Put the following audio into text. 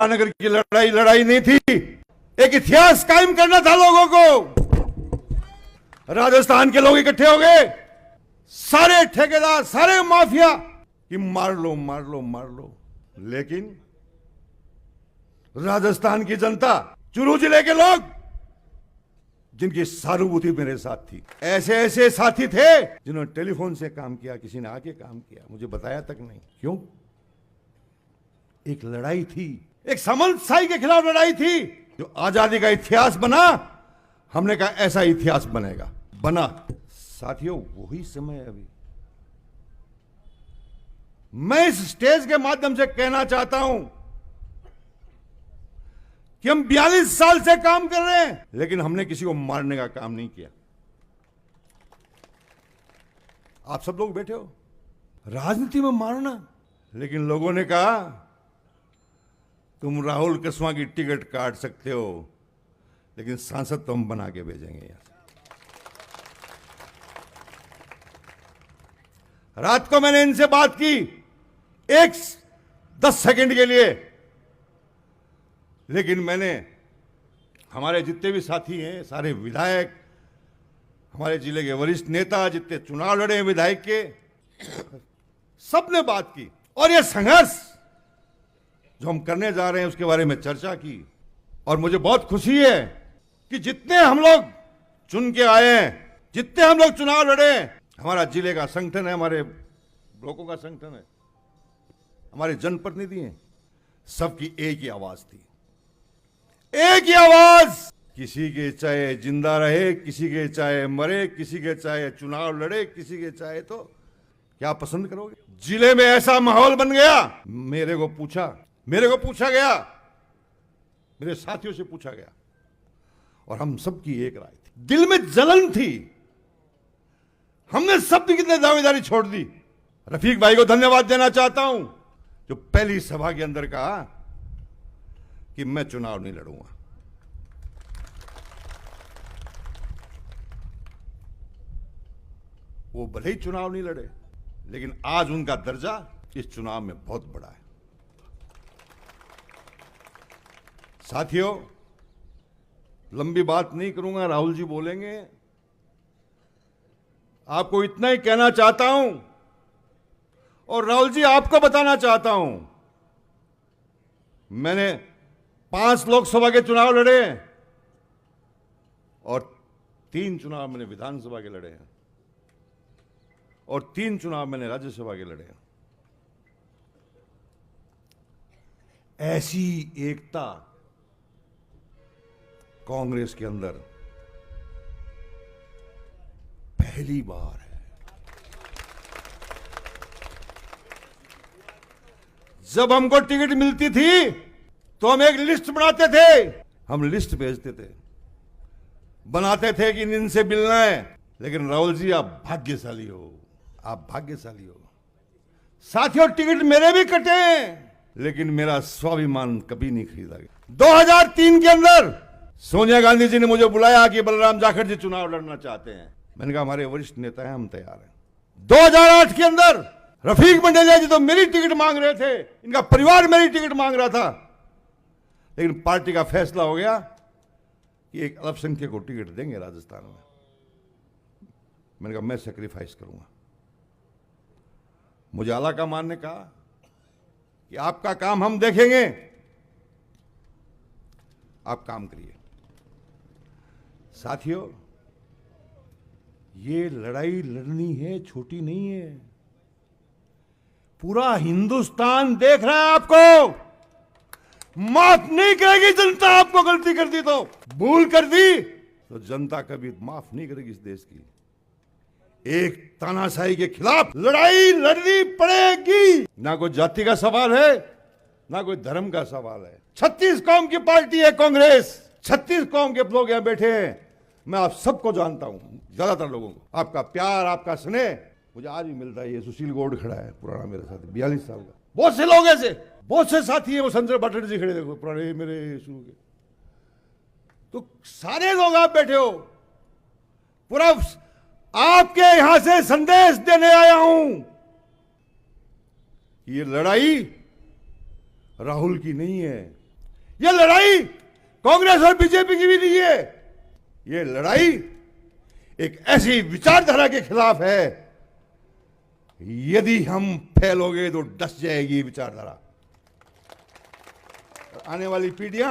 नगर की लड़ाई लड़ाई नहीं थी, एक इतिहास कायम करना था लोगों को। राजस्थान के लोग इकट्ठे हो गए, सारे ठेकेदार, सारे माफिया कि मार लो मार लो मार लो। लेकिन राजस्थान की जनता, चुरू जिले के लोग, जिनकी सहानुभूति मेरे साथ थी, ऐसे ऐसे साथी थे जिन्होंने टेलीफोन से काम किया, किसी ने आके काम किया, मुझे बताया तक नहीं। क्यों? एक लड़ाई थी, एक सामंतशाही के खिलाफ लड़ाई थी, जो आजादी का इतिहास बना। हमने कहा ऐसा इतिहास बनेगा, बना। साथियों, वही समय अभी मैं इस स्टेज के माध्यम से कहना चाहता हूं कि हम 42 साल से काम कर रहे हैं, लेकिन हमने किसी को मारने का काम नहीं किया। आप सब लोग बैठे हो, राजनीति में मारना। लेकिन लोगों ने कहा तुम राहुल कसवा की टिकट काट सकते हो, लेकिन सांसद तो हम बना के भेजेंगे। यहां रात को मैंने इनसे बात की, 10 सेकंड के लिए, लेकिन मैंने हमारे जितने भी साथी हैं, सारे विधायक, हमारे जिले के वरिष्ठ नेता, जितने चुनाव लड़े हैं विधायक के, सबने बात की और यह संघर्ष जो हम करने जा रहे हैं उसके बारे में चर्चा की। और मुझे बहुत खुशी है कि जितने हम लोग चुन के आए हैं, जितने हम लोग चुनाव लड़े हैं, हमारा जिले का संगठन है, हमारे ब्लॉकों का संगठन है, हमारे जनप्रतिनिधि हैं, सबकी एक ही आवाज थी, एक ही आवाज। किसी के चाहे जिंदा रहे, किसी के चाहे मरे, किसी के चाहे चुनाव लड़े, किसी के चाहे तो क्या पसंद करोगे। जिले में ऐसा माहौल बन गया, मेरे को पूछा गया, मेरे साथियों से पूछा गया, और हम सबकी एक राय थी, दिल में जलन थी। हमने सब की दावेदारी छोड़ दी। रफीक भाई को धन्यवाद देना चाहता हूं, जो पहली सभा के अंदर कहा कि मैं चुनाव नहीं लड़ूंगा। वो भले ही चुनाव नहीं लड़े, लेकिन आज उनका दर्जा इस चुनाव में बहुत बड़ा है। साथियों, लंबी बात नहीं करूंगा, राहुल जी बोलेंगे। आपको इतना ही कहना चाहता हूं, और राहुल जी आपको बताना चाहता हूं, मैंने 5 लोकसभा के चुनाव लड़े हैं और 3 चुनाव मैंने विधानसभा के लड़े हैं और 3 चुनाव मैंने राज्यसभा के लड़े हैं। ऐसी एकता कांग्रेस के अंदर पहली बार है। जब हमको टिकट मिलती थी तो हम एक लिस्ट बनाते थे, हम लिस्ट भेजते थे, बनाते थे कि इनसे मिलना है। लेकिन राहुल जी, आप भाग्यशाली हो, आप भाग्यशाली हो। साथियों, टिकट मेरे भी कटे हैं, लेकिन मेरा स्वाभिमान कभी नहीं खरीदा गया। 2003 के अंदर सोनिया गांधी जी ने मुझे बुलाया कि बलराम जाखड़ जी चुनाव लड़ना चाहते हैं। मैंने कहा हमारे वरिष्ठ नेता हैं, हम तैयार हैं। 2008 के अंदर रफीक मंडेलिया जी तो मेरी टिकट मांग रहे थे, इनका परिवार मेरी टिकट मांग रहा था, लेकिन पार्टी का फैसला हो गया कि एक अल्पसंख्यक को टिकट देंगे राजस्थान में। मैंने कहा मैं सेक्रीफाइस करूंगा। मुझे आलाकमान ने कहा कि आपका काम हम देखेंगे, आप काम करिए। साथियों, ये लड़ाई लड़नी है, छोटी नहीं है। पूरा हिंदुस्तान देख रहा है आपको। माफ नहीं करेगी जनता, आपको गलती कर दी तो, भूल कर दी तो जनता कभी माफ नहीं करेगी इस देश की। एक तानाशाही के खिलाफ लड़ाई लड़नी पड़ेगी। ना कोई जाति का सवाल है, ना कोई धर्म का सवाल है। 36 कौम की पार्टी है कांग्रेस, 36 कौम के लोग यहां बैठे हैं। मैं आप सबको जानता हूं, ज्यादातर लोगों को। आपका प्यार, आपका स्नेह मुझे आज भी मिलता है। ये सुशील गौड़ खड़ा है, पुराना मेरे साथ, 42 साल का। बहुत से लोग ऐसे, बहुत से साथी है, वो संजय भट्ट जी खड़े, देखो पुराने मेरे शुरू के। तो सारे लोग आप बैठे हो, पूरा आपके यहां से संदेश देने आया हूं। ये लड़ाई राहुल की नहीं है, यह लड़ाई कांग्रेस और बीजेपी की भी नहीं है। यह लड़ाई एक ऐसी विचारधारा के खिलाफ है, यदि हम फैलोगे तो डस जाएगी विचारधारा। आने वाली पीढ़ियां